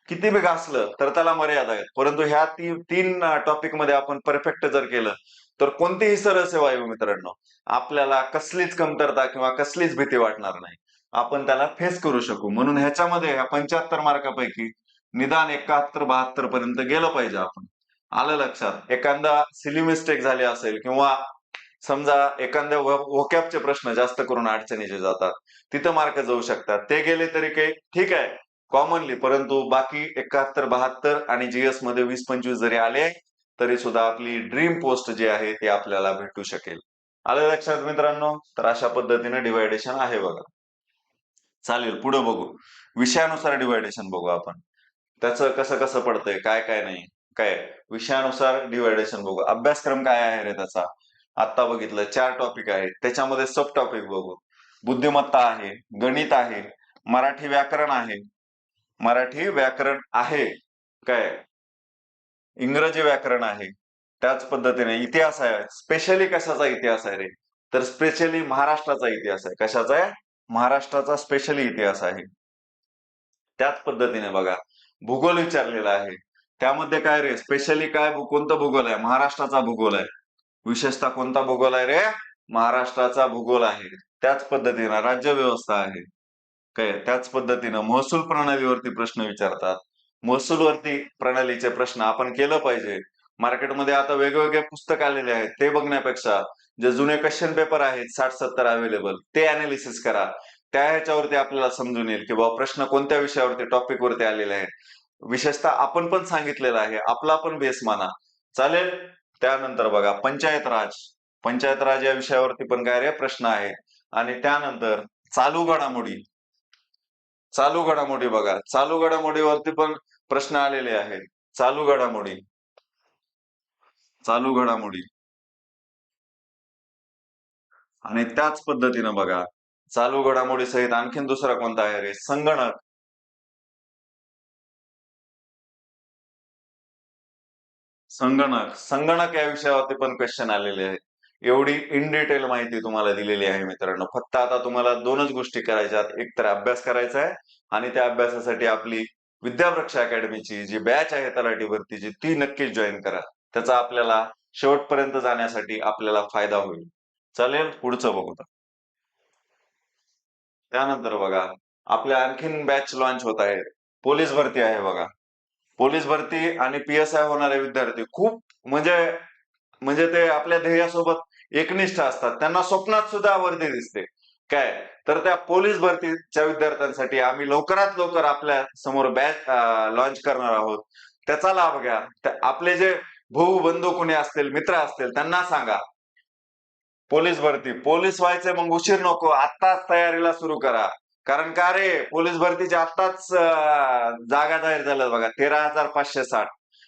किती बी घासलं तर त्याला मर्यादा आहेत. परंतु ह्या 3 टॉपिक मध्ये आपण परफेक्ट जर केलं तर कोणतीही सरळ सेवा आहे मित्रांनो. आपल्याला कसलीच कमतरता किंवा कसलीच भीती वाटणार नाही. आपण त्याला फेस करू शकू. म्हणून ह्याच्यामध्ये ह्या 75 मार्कापैकी निदान 71-72 पर्यंत गेलं पाहिजे आपण. आलं लक्षात? एखादा सिली मिस्टेक झाली असेल किंवा समजा एखाद्या वोकॅबचे प्रश्न जास्त करून अडचणीचे जातात. तिथं मार्क जाऊ शकतात. ते गेले तरी काही ठीक आहे कॉमनली. परंतु बाकी 71-72 आणि जीएस मध्ये 20-25 जरी आले तरी सुद्धा आपली ड्रीम पोस्ट जी आहे ती आपल्याला भेटू शकेल. आलं लक्षात मित्रांनो? तर अशा पद्धतीने डिवायडेशन आहे बघा. चालेल पुढे बघू. विषयानुसार डिवायडेशन बघू आपण. त्याचं कसं कसं पडतंय, काय काय नाही. काय विषयानुसार डिवायडेशन बघू. अभ्यासक्रम काय आहे रे त्याचा? आता बघितलं 4 टॉपिक आहेत. त्याच्यामध्ये सब टॉपिक बघू. बुद्धिमत्ता आहे, गणित आहे, मराठी व्याकरण आहे. मराठी व्याकरण आहे. काय? इंग्रजी व्याकरण आहे. त्याच पद्धतीने इतिहास आहे. स्पेशली कशाचा इतिहास आहे रे? तर स्पेशली महाराष्ट्राचा इतिहास आहे. कशाचा आहे? महाराष्ट्राचा स्पेशली इतिहास आहे. त्याच पद्धतीने बघा भूगोल विचारलेला आहे. त्यामध्ये काय रे? स्पेशली काय कोणता भूगोल आहे? महाराष्ट्राचा भूगोल आहे. विशेषतः कोणता भूगोल आहे रे? महाराष्ट्राचा भूगोल आहे. त्याच पद्धतीने राज्य व्यवस्था आहे. काय? त्याच पद्धतीनं महसूल प्रणालीवरती प्रश्न विचारतात. महसूलवरती प्रणालीचे प्रश्न आपण केलं पाहिजे. मार्केटमध्ये आता वेगवेगळे पुस्तक आलेले आहेत. ते बघण्यापेक्षा जे जुने क्वेश्चन पेपर आहेत 60-70 अवेलेबल ते अनालिसिस करा. त्या ह्याच्यावरती आपल्याला समजून येईल की बाबा प्रश्न कोणत्या विषयावरती टॉपिक वरती आलेले आहेत. विशेषतः आपण पण सांगितलेलं आहे. आपला पण बेस माना. चालेल? त्यानंतर बघा पंचायत राज. पंचायत राज या विषयावरती पण काय रे प्रश्न आहे. आणि त्यानंतर चालू घडामोडी. चालू घडामोडी बघा. चालू घडामोडीवरती पण प्रश्न आलेले आहेत. चालू घडामोडी. चालू घडामोडी. आणि त्याच पद्धतीनं बघा चालू घडामोडी सहित आणखीन दुसरा कोणता आहे रे? संगणक. संगणक संगणक या विषयावरती पण क्वेश्चन आलेले आहेत. एवढी इन डिटेल माहिती तुम्हाला दिलेली आहे मित्रांनो. फक्त आता तुम्हाला दोनच गोष्टी करायच्यात. एक तर अभ्यास करायचा आहे आणि त्या अभ्यासासाठी आपली विद्यावृक्ष अकॅडमीची जी बॅच आहे तलाठी भरतीची ती नक्कीच जॉईन करा. त्याचा आपल्याला शेवटपर्यंत जाण्यासाठी आपल्याला फायदा होईल. चालेल, पुढचं बघू. त्यानंतर बघा, आपल्या आणखीन बॅच लॉन्च होत आहे. पोलीस भरती आहे बघा. पोलीस भरती आणि पी-एस-आय होणारे विद्यार्थी खूप म्हणजे म्हणजे ते आपल्या ध्येयासोबत एकनिष्ठ असतात. त्यांना स्वप्नात सुद्धा वर्दी दिसते. काय तर त्या पोलीस भरतीच्या विद्यार्थ्यांसाठी आम्ही लवकरात लवकर आपल्या समोर बॅच लॉन्च करणार आहोत. त्याचा लाभ घ्या. आपले जे भाऊ बंधू कोणी असतील, मित्र असतील त्यांना सांगा. पोलीस भरती, पोलीस व्हायचे मग उशीर नको, आत्ताच तयारीला सुरू करा. कारण का रे, पोलीस भरतीच्या आत्ताच जागा जाहीर झाल्या बघा, 13,560.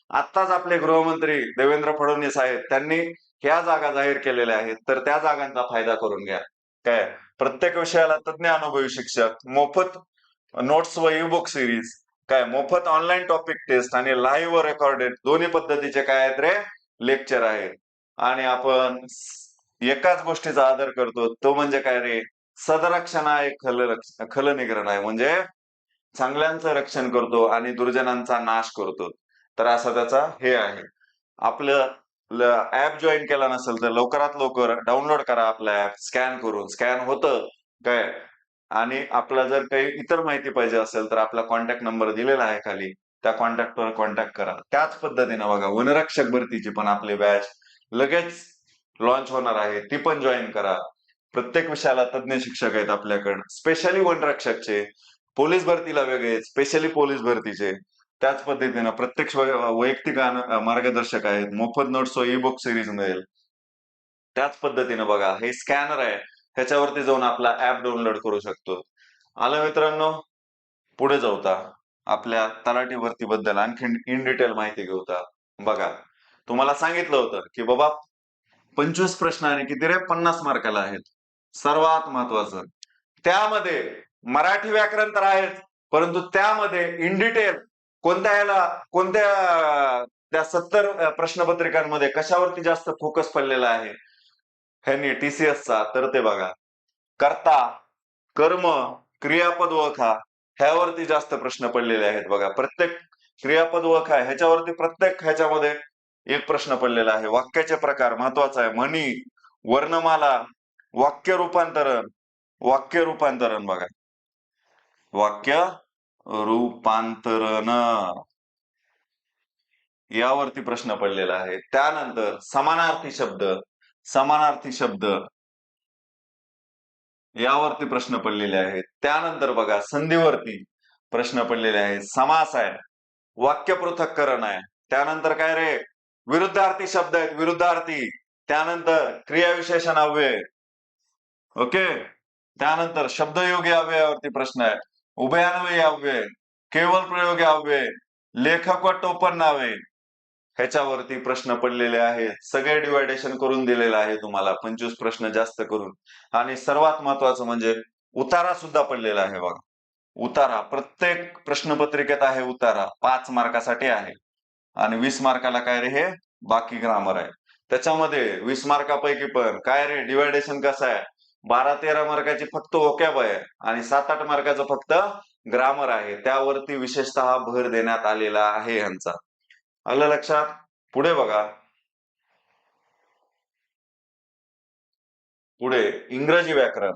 आत्ताच आपले गृहमंत्री देवेंद्र फडणवीस आहेत, त्यांनी ह्या जागा जाहीर केलेल्या आहेत. तर त्या जागांचा फायदा करून घ्या. काय प्रत्येक विषयाला तज्ञ अनुभवी शिक्षक, मोफत नोट्स व ई बुक सिरीज, काय मोफत ऑनलाईन टॉपिक टेस्ट आणि लाईव्ह व रेकॉर्डेड दोन्ही पद्धतीचे काय आहेत रे लेक्चर आहेत. आणि आपण एकाच गोष्टीचा आदर करतो, तो म्हणजे काय रे, सदरक्षण आहे खलनिग्रहण आहे. म्हणजे चांगल्यांचं रक्षण करतो आणि दुर्जनांचा नाश करतो. तर असा त्याचा हे आहे. आपलं ऍप जॉईन केला नसेल तर लवकरात लवकर डाउनलोड करा आपला ऍप. स्कॅन करून स्कॅन होतं काय. आणि आपला जर काही इतर माहिती पाहिजे असेल तर आपला कॉन्टॅक्ट नंबर दिलेला आहे खाली, त्या कॉन्टॅक्टवर कॉन्टॅक्ट करा. त्याच पद्धतीने बघा, वनरक्षक भरतीची पण आपली बॅच लगेच लॉन्च होणार आहे, ती पण जॉईन करा. प्रत्येक विषयाला तज्ञ शिक्षक आहेत आपल्याकडे, स्पेशली वनरक्षकचे, पोलीस भरतीला वेगळे, स्पेशली पोलीस भरतीचे. त्याच पद्धतीनं प्रत्येक वैयक्तिक मार्गदर्शक आहेत, मोफत नोट्स ई बुक सिरीज मिळेल. त्याच पद्धतीनं बघा, हे स्कॅनर आहे, ह्याच्यावरती जाऊन आपला ऍप डाउनलोड करू शकतो. आलं मित्रांनो, पुढे जाऊता आपल्या तलाठी भरतीबद्दल आणखी इन डिटेल माहिती घेऊता. बघा, तुम्हाला सांगितलं होतं की बाबा 25 प्रश्न आणि किती रे 50 मार्काला आहेत. सर्वात महत्वाचं त्यामध्ये मराठी व्याकरण तर आहेच, परंतु त्यामध्ये इन डिटेल कोणत्या त्या 70 प्रश्नपत्रिकांमध्ये कशावरती जास्त फोकस पडलेला आहे ह्यांनी टीसीएसचा, तर ते बघा, कर्ता, कर्म, क्रियापद ओळखा ह्यावरती जास्त प्रश्न पडलेले आहेत. बघा, प्रत्येक क्रियापद ओळखा ह्याच्यावरती प्रत्येक ह्याच्यामध्ये एक प्रश्न पडलेला आहे. वाक्याचे प्रकार महत्वाचा आहे, म्हणी, वर्णमाला, वाक्य रूपांतरण बघा, वाक्य रूपांतरण यावरती प्रश्न पडलेला आहे. त्यानंतर समानार्थी शब्द यावरती प्रश्न पडलेले आहेत. त्यानंतर बघा, संधीवरती प्रश्न पडलेले आहेत. समास आहे, वाक्य पृथक्करण आहे. त्यानंतर काय रे, विरुद्धार्थी शब्द आहेत, विरुद्धार्थी. त्यानंतर क्रियाविशेषण अव्यय. ओके. त्यानंतर शब्दयोगी अव्ययावरती प्रश्न आहे, उभयान्वयी अव्यय, केवळ प्रयोगी अव्यय, लेखक व टोपण नावे ह्याच्यावरती प्रश्न पडलेले आहेत. सगळे डिवायडेशन करून दिलेलं आहे तुम्हाला, 25 प्रश्न जास्त करून. आणि सर्वात महत्वाचं म्हणजे उतारा सुद्धा पडलेला आहे बघा. उतारा प्रत्येक प्रश्नपत्रिकेत आहे. उतारा 5 मार्कासाठी आहे आणि 20 मार्काला काय रे, हे बाकी ग्रामर आहे. त्याच्यामध्ये 20 मार्कापैकी पण काय रे, डिवायडेशन कसं आहे, 12-13 मार्काची फक्त वोकॅब आहे आणि 7-8 मार्काचं फक्त ग्रामर आहे. त्यावरती विशेषतः भर देण्यात आलेला आहे ह्यांचा. आलं लक्षात. पुढे बघा, पुढे इंग्रजी व्याकरण,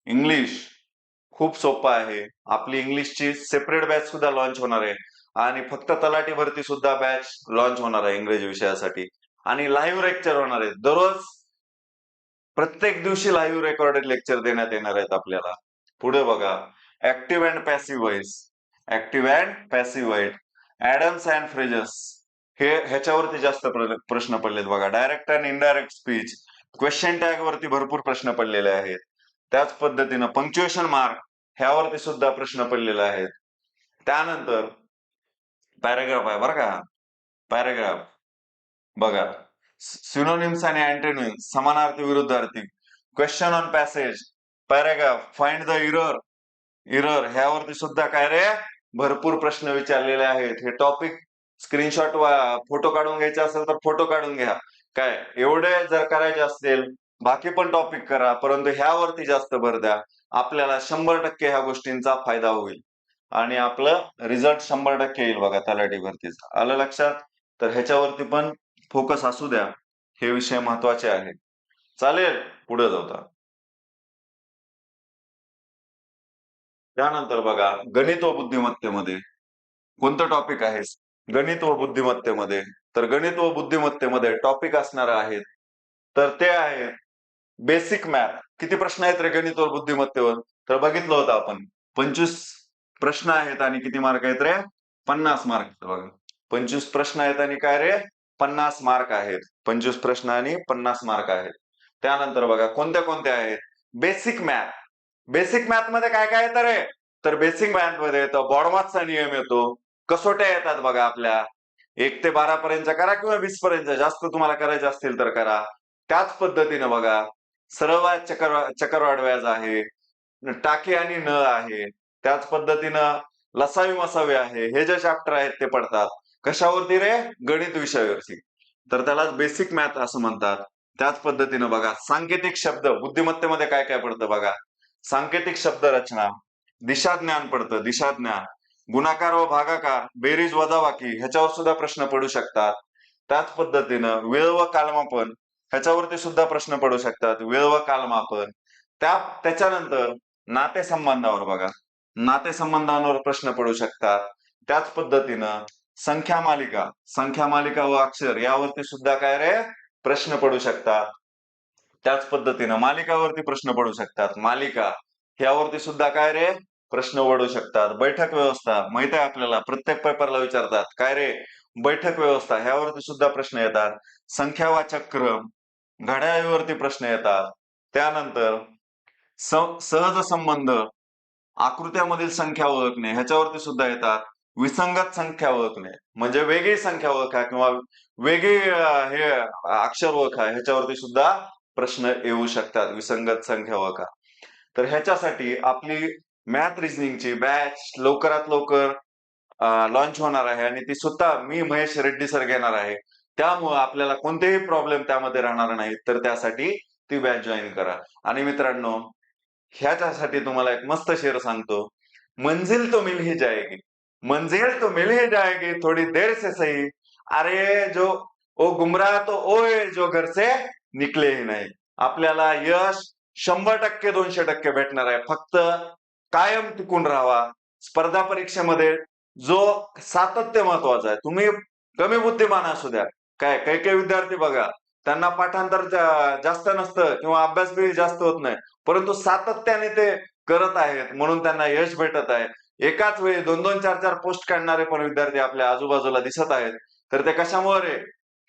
इंग्लिश खूप सोपं आहे. आपली इंग्लिशची सेपरेट बॅच सुद्धा लॉन्च होणार आहे आणि फक्त तलाठी भरती सुद्धा बॅच लॉन्च होणार आहे इंग्रजी विषयासाठी. आणि लाईव्ह लेक्चर होणार आहे दररोज, प्रत्येक दिवशी लाईव्ह रेकॉर्डेड लेक्चर देण्यात येणार आहेत आपल्याला. पुढे बघा, active and passive voice, active and passive voice, idioms and phrases हे ह्याच्यावरती जास्त प्रश्न पडलेत बघा. Direct and indirect speech, question tag वरती भरपूर प्रश्न पडलेले आहेत. त्याच पद्धतीनं पंक्च्युएशन मार्क ह्यावरती सुद्धा प्रश्न पडलेले आहेत. त्यानंतर पॅराग्राफ आहे बरं का, पॅराग्राफ बघा, सिनोनिम्स आणि अँटोनिम्स, समानार्थी विरुद्धार्थी, question on passage, paragraph, find the error ह्यावरती सुद्धा काय रे भरपूर प्रश्न विचारलेले आहेत. हे टॉपिक स्क्रीनशॉट फोटो काढून घ्यायचा असेल तर फोटो काढून घ्या. काय एवढे जर करायचे असतील बाकी पण टॉपिक करा, परंतु ह्यावरती जास्त भर द्या. आपल्याला 100% ह्या गोष्टींचा फायदा होईल आणि आपलं रिझल्ट 100% येईल बघा तलाठी भरतीचा. आलं लक्षात? तर ह्याच्यावरती पण फोकस असू द्या. हे विषय महत्वाचे आहेत. चालेल, पुढे जाऊ आता. त्यानंतर बघा गणित व बुद्धिमत्तेमध्ये कोणतं टॉपिक आहे? गणित व बुद्धिमत्तेमध्ये. तर गणित व बुद्धिमत्तेमध्ये टॉपिक असणार आहेत तर ते आहे बेसिक मॅथ. किती प्रश्न आहेत रे गणित व बुद्धिमत्तेवर? तर बघितलं होतं आपण 25 प्रश्न आहेत आणि किती मार्क आहेत रे? 50 मार्क. बघा 25 प्रश्न आहेत आणि काय रे? 50 मार्क आहेत. 25 प्रश्न आणि 50 मार्क आहेत. त्यानंतर बघा कोणत्या कोणत्या आहेत? Basic math. बेसिक मॅथ मध्ये काय काय येतं रे? तर बेसिक मॅथ मध्ये येतो बॉडमासचा नियम येतो, कसोट्या येतात बघा आपल्या 1 ते 12 पर्यंत करा किंवा 20 पर्यंत, जास्त तुम्हाला करायचे असतील तर करा. त्याच पद्धतीने बघा सरळ चक्रवाढ व्याज आहे, टाके आणि नळ आहे, त्याच पद्धतीनं लसावी मसावी आहे. हे जे चॅप्टर आहेत ते पडतात कशावरती रे? गणित विषयावरती. तर त्याला बेसिक मॅथ असं म्हणतात. त्याच पद्धतीनं बघा सांकेतिक शब्द बुद्धिमत्तेमध्ये काय काय पडतं बघा. सांकेतिक शब्द रचना, दिशाज्ञान पडतं, दिशाज्ञान, गुणाकार व भागाकार, बेरीज वजाबाकी ह्याच्यावर सुद्धा प्रश्न पडू शकतात. त्याच पद्धतीनं वेळ व कालमापन ह्याच्यावरती सुद्धा प्रश्न पडू शकतात. वेळ व कालमापन. त्याच्यानंतर नातेसंबंधावर बघा, नातेसंबंधांवर प्रश्न पडू शकतात. त्याच पद्धतीनं संख्या मालिका व अक्षर यावरती सुद्धा काय रे? प्रश्न पडू शकतात. त्याच पद्धतीनं मालिकावरती प्रश्न पडू शकतात. मालिका यावरती सुद्धा काय रे? प्रश्न पडू शकतात. बैठक व्यवस्था माहित आहे आपल्याला, प्रत्येक पेपरला विचारतात काय रे? बैठक व्यवस्था ह्यावरती सुद्धा प्रश्न येतात. संख्यावाचक क्रम, घड्याळीवरती प्रश्न येतात. त्यानंतर सहज संबंध, आकृत्यामधील संख्या ओळखणे ह्याच्यावरती सुद्धा येतात. विसंगत संख्या ओळखणे म्हणजे वेगळी संख्या ओळखा किंवा वेगळी हे अक्षर ओळखा ह्याच्यावरती सुद्धा प्रश्न येऊ शकतात. विसंगत संख्या ओळखा. तर ह्याच्यासाठी आपली मॅथ रिझनिंगची बॅच लवकरात लवकर लॉन्च होणार आहे आणि ती स्वतः मी महेश रेड्डी सर घेणार आहे. त्यामुळे आपल्याला कोणतेही प्रॉब्लेम त्यामध्ये राहणार नाहीत. तर त्यासाठी ती बॅच जॉईन करा. आणि मित्रांनो ह्याच्यासाठी तुम्हाला एक मस्त शेर सांगतो. मंजिल तो मिल ही जाएगी, मंजिल तो मिल ही जाएगी, थोडी देर से सही, अरे जो ओ गुमराह तो ओए जो घर से निकले ही नाही. आपल्याला यश 100% 200% भेटणार आहे. फक्त कायम टिकून राहावा. स्पर्धा परीक्षेमध्ये जो सातत्य महत्वाचं आहे. तुम्ही कमी बुद्धिमान असू द्या, काय काही काही विद्यार्थी बघा त्यांना पाठांतर जास्त नसतं किंवा अभ्यास बी जास्त होत नाही, परंतु सातत्याने ते करत आहेत म्हणून त्यांना यश भेटत आहे. एकाच वेळी 2-2, 4-4 पोस्ट काढणारे पण विद्यार्थी आपल्या आजूबाजूला दिसत आहेत. तर ते कशामुळे?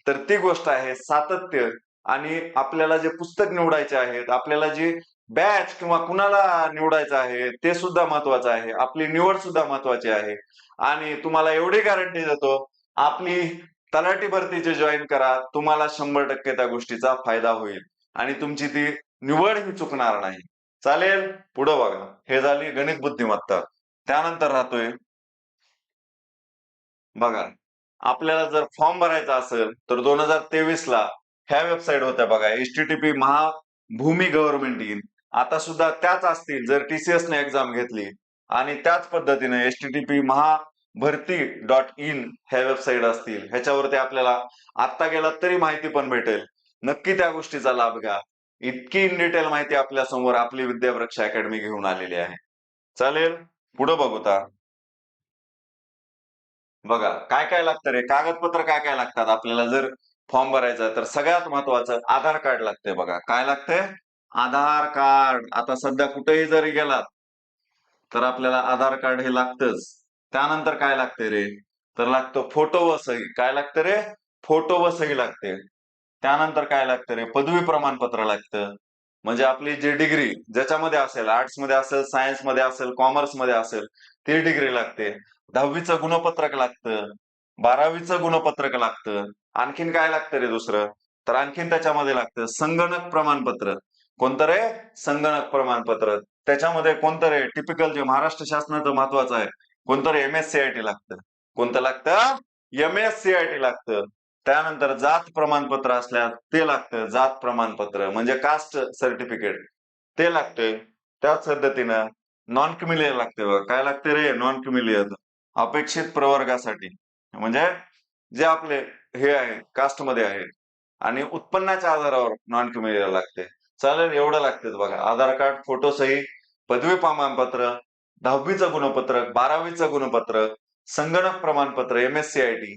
तर ती गोष्ट आहे सातत्य. आणि आपल्याला जे पुस्तक निवडायचे आहेत, आपल्याला जी बॅच किंवा कुणाला निवडायचं आहे ते सुद्धा महत्वाचं आहे. आपली निवड सुद्धा महत्वाची आहे. आणि तुम्हाला एवढी गॅरंटी देतो, आपली तलाठी भरतीचे जॉईन करा, तुम्हाला 100% त्या गोष्टीचा फायदा होईल आणि तुमची ती निवड ही चुकणार नाही. चालेल, पुढे बघा. हे झाली गणित बुद्धिमत्ता. त्यानंतर राहतोय बघा, आपल्याला जर फॉर्म भरायचा असेल तर 2023 ला ह्या वेबसाईट होत्या बघा, http महाभूमी गव्हर्नमेंट इन. आता सुद्धा त्याच असतील जर TCS ने एक्झाम घेतली. आणि त्याच पद्धतीने http महाभरती.in ह्या वेबसाईट असतील. ह्याच्यावरती आपल्याला आता गेलात तरी माहिती पण भेटेल. नक्की त्या गोष्टीचा लाभ घ्या. इतकी इन डिटेल माहिती आपल्या समोर आपली विद्यावृक्ष अकॅडमी घेऊन आलेली आहे. चालेल, पुढे बघूता. बघा काय काय लागतं रे? कागदपत्र काय काय लागतात आपल्याला जर फॉर्म भरायचा तर सगळ्यात महत्वाचं आधार कार्ड लागतंय बघा. काय लागतंय? आधार कार्ड. आता सध्या कुठेही जरी गेलात तर आपल्याला आधार कार्ड हे लागतंच. त्यानंतर काय लागते रे? तर लागतो फोटो व सही. काय लागतं रे? फोटो व सही लागते. त्यानंतर काय लागतं रे? पदवी प्रमाणपत्र लागतं. म्हणजे आपली जी डिग्री ज्याच्यामध्ये असेल, आर्ट्स मध्ये असेल, सायन्स मध्ये असेल, कॉमर्स मध्ये असेल, ती डिग्री लागते. 10वीचं गुणपत्रक लागतं, 12वीचं गुणपत्रक लागतं. आणखीन काय लागतं रे दुसरं? तर आणखीन त्याच्यामध्ये लागतं संगणक प्रमाणपत्र. कोणतं रे? संगणक प्रमाणपत्र. त्याच्यामध्ये कोणतं रे? टिपिकल जे महाराष्ट्र शासनाचं महत्वाचं आहे, कोणतं रे? MSCIT लागतं. कोणतं लागतं? MSCIT लागतं. त्यानंतर जात प्रमाणपत्र असल्यास ते लागतं, जात प्रमाणपत्र म्हणजे कास्ट सर्टिफिकेट ते लागतंय. त्याच पद्धतीनं नॉन क्रिमिलियर लागते बघा. काय लागते रे? Non creamy layer. अपेक्षित प्रवर्गासाठी म्हणजे जे आपले हे आहेत कास्टमध्ये आहेत आणि उत्पन्नाच्या आधारावर नॉन क्रिमिलियर लागते. चालेल, एवढं लागते बघा. आधार कार्ड, फोटो सही, पदवी प्रमाणपत्र, 10वीचं गुणपत्रक, 12वीचं गुणपत्रक, संगणक प्रमाणपत्र MSCIT,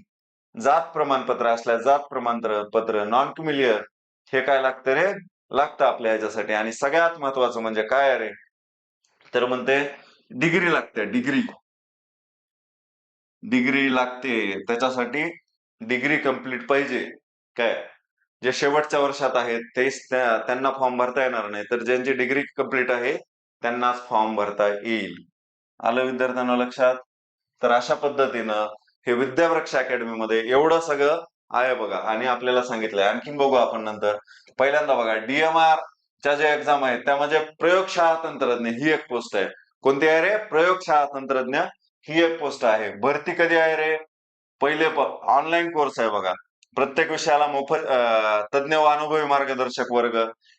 जात प्रमाणपत्र असल्यास जात प्रमाणपत्र, नॉन क्रिमिलियर हे काय लागतं रे? लागतं आपल्या ह्याच्यासाठी. आणि सगळ्यात महत्वाचं म्हणजे काय आहे रे? तर म्हणते डिग्री लागते. डिग्री लागते. त्याच्यासाठी डिग्री कंप्लीट पाहिजे. काय जे शेवटच्या वर्षात आहेत तेच त्यांना फॉर्म भरता येणार नाही, तर ज्यांची डिग्री कंप्लीट आहे त्यांनाच फॉर्म भरता येईल. आलं विद्यार्थ्यांना लक्षात? तर अशा पद्धतीनं हे विद्यावृक्ष अकॅडमीमध्ये एवढं सगळं आहे बघा. आणि आपल्याला सांगितलंय, आणखीन बघू आपण नंतर. पहिल्यांदा बघा, DMR च्या ज्या एक्झाम आहेत त्यामध्ये प्रयोगशाळा तंत्रज्ञ ही एक पोस्ट आहे. कोणती आहे रे? प्रयोगशाळा तंत्रज्ञ ही एक पोस्ट आहे. भरती कधी आहे रे? पहिले ऑनलाईन कोर्स आहे बघा. प्रत्येक विषयाला मोफत तज्ञ व अनुभवी मार्गदर्शक वर्ग,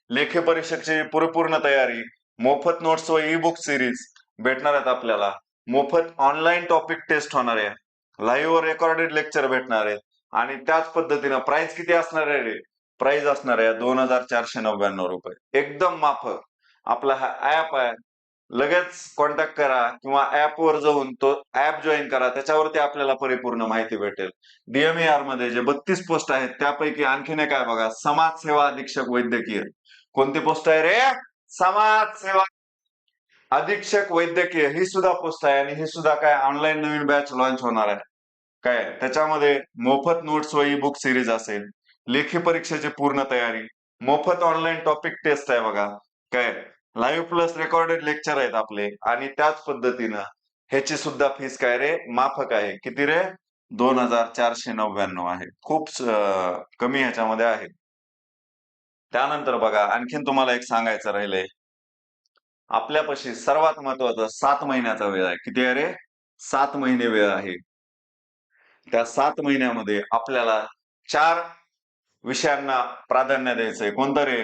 लेखी परीक्षेची परिपूर्ण तयारी, मोफत नोट्स व ई बुक सिरीज भेटणार आहेत आपल्याला. मोफत ऑनलाईन टॉपिक टेस्ट होणार आहे. लाईव्ह रेकॉर्डेड लेक्चर भेटणार आहेत. आणि त्याच पद्धतीनं प्राइस किती असणार आहे रे? प्राइस असणार आहे 2499 रुपये. एकदम माफक. आपला हा ऍप आहे, लगेच कॉन्टॅक्ट करा किंवा ऍपवर जाऊन तो ऍप जॉईन करा. त्याच्यावरती आपल्याला परिपूर्ण माहिती भेटेल. DMAR मध्ये जे 32 पोस्ट आहेत त्यापैकी आणखीन एक आहे बघा, समाजसेवा अधीक्षक वैद्यकीय. कोणती पोस्ट आहे रे? समाजसेवा अधीक्षक वैद्यकीय ही सुद्धा पोस्ट आहे. आणि ही सुद्धा काय ऑनलाईन नवीन बॅच लॉन्च होणार आहे. काय त्याच्यामध्ये मोफत नोट्स व ई बुक सिरीज असेल, लेखी परीक्षेची पूर्ण तयारी, मोफत ऑनलाईन टॉपिक टेस्ट आहे बघा. काय लाईव्ह प्लस रेकॉर्डेड लेक्चर आहेत आपले. आणि त्याच पद्धतीनं ह्याची सुद्धा फीस काय रे? माफक आहे. किती रे? 2499 आहे. खूप कमी ह्याच्यामध्ये आहे. त्यानंतर बघा, आणखीन तुम्हाला एक सांगायचं राहिलंय. आपल्यापाशी सर्वात महत्वाचं 7 महिन्याचा वेळ आहे. किती आहे रे? 7 महिने वेळ आहे. त्या 7 महिन्यामध्ये आपल्याला 4 विषयांना प्राधान्य द्यायचंय. कोणतं रे?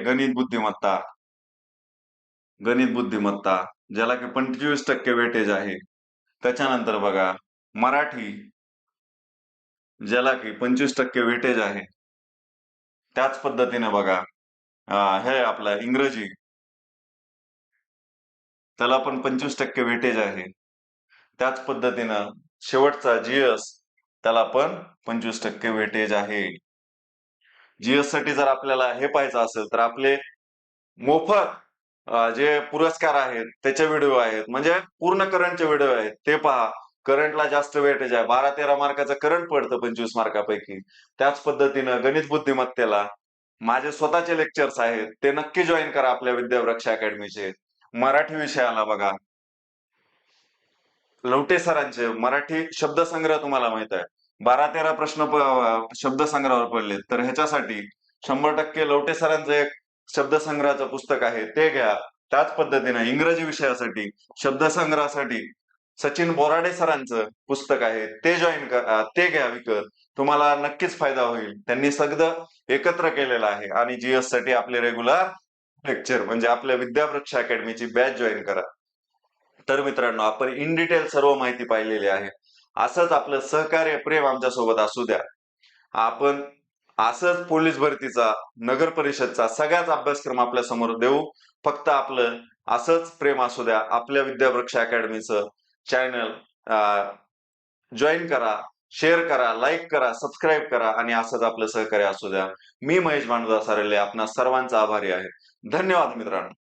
गणित बुद्धिमत्ता ज्याला की 25% वेटेज आहे. त्याच्यानंतर बघा मराठी, ज्याला की 25% वेटेज आहे. त्याच पद्धतीने बघा हे आपला इंग्रजी, त्याला पण 25% वेटेज आहे. त्याच पद्धतीनं शेवटचा GS, त्याला पण 25% वेटेज आहे. GS साठी जर आपल्याला हे पाहायचं असेल तर आपले मोफत जे पुरस्कार आहेत त्याचे व्हिडिओ आहेत, म्हणजे पूर्ण करंटचे व्हिडिओ आहेत ते पहा. करंटला जास्त वेटेज आहे. 12-13 मार्काचं करंट पडतं 25 मार्कापैकी. त्याच पद्धतीनं गणित बुद्धिमत्तेला माझे स्वतःचे लेक्चर्स आहेत, ते नक्की जॉईन करा आपल्या विद्यावृक्ष अकॅडमीचे. मराठी विषयाला बघा, लवटे सरांचे मराठी शब्दसंग्रह तुम्हाला माहित आहे, 12-13 प्रश्न शब्दसंग्रहावर पडले. तर ह्याच्यासाठी 100% लवटे सरांचं एक शब्दसंग्रहाचं पुस्तक आहे ते घ्या. त्याच पद्धतीने इंग्रजी विषयासाठी शब्दसंग्रहासाठी सचिन बोराडे सरांचं पुस्तक आहे ते जॉईन करा, ते घ्या विकत. तुम्हाला नक्कीच फायदा होईल. त्यांनी सगळं एकत्र केलेलं आहे. आणि GS साठी आपले रेग्युलर लेक्चर म्हणजे आपल्या विद्यावृक्ष अकॅडमीची बॅच जॉईन करा. तर मित्रांनो, आपण इन डिटेल सर्व माहिती पाहिलेली आहे. असंच आपलं सहकार्य प्रेम आमच्या सोबत असू द्या. आपण असंच पोलीस भरतीचा, नगर परिषदचा सगळ्याच अभ्यासक्रम आपल्या समोर देऊ. फक्त आपलं असंच प्रेम असू द्या. आपल्या विद्यावृक्ष अकॅडमीचं चॅनल जॉईन करा, शेअर करा, लाईक करा, सबस्क्राईब करा आणि असंच आपलं सहकार्य असू द्या. मी महेश भांडुदा सारेले आपणा सर्वांचा आभारी आहे. धन्यवाद मित्रांनो.